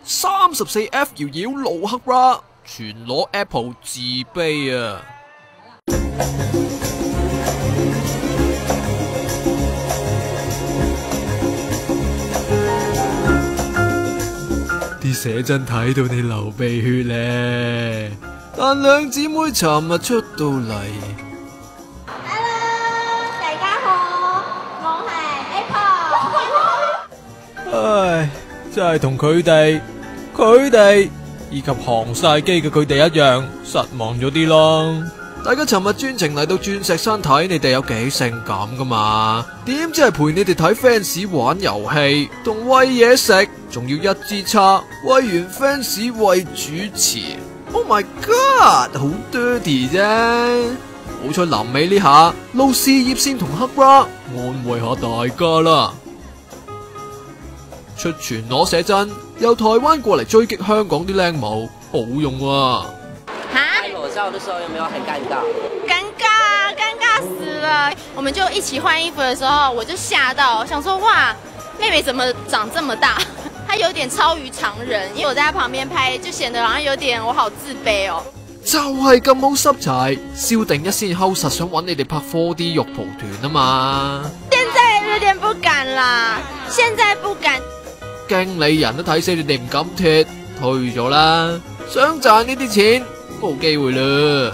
34F 搖搖老黑 bra， 全裸 Apple 自卑啊！啲寫真睇到你流鼻血咧，但兩姊妹尋日出到嚟。Hello， 大家好，我係 Apple。唉，真係同佢哋以及行晒機嘅佢哋一樣，失望咗啲咯。大家尋日專程嚟到鑽石山睇你哋有幾性感噶嘛？點知係陪你哋睇 fans 玩遊戲同餵嘢食，仲要一支叉餵完 fans 餵主持。Oh my god， 好 dirty 啫！好彩臨尾呢下露事業線同黑 bra， 安慰下大家啦。出全裸寫真，由台灣過嚟追擊香港啲靚模，好用啊！拍裸照的時候有沒有很尷尬？尷尬，尷尬死了！我們就一起換衣服的時候，我就嚇到，想說哇，妹妹怎麼長這麼大？她有點超於常人，因為我在她旁邊拍，就顯得好像有點我好自卑哦。就係咁好濕柴，蕭定一先摳實想揾你哋拍 4D 肉蒲團啊嘛！現在有點不敢啦，現在不敢。經理人都睇死你哋唔敢脫，退咗啦！想賺呢啲錢冇機會啦。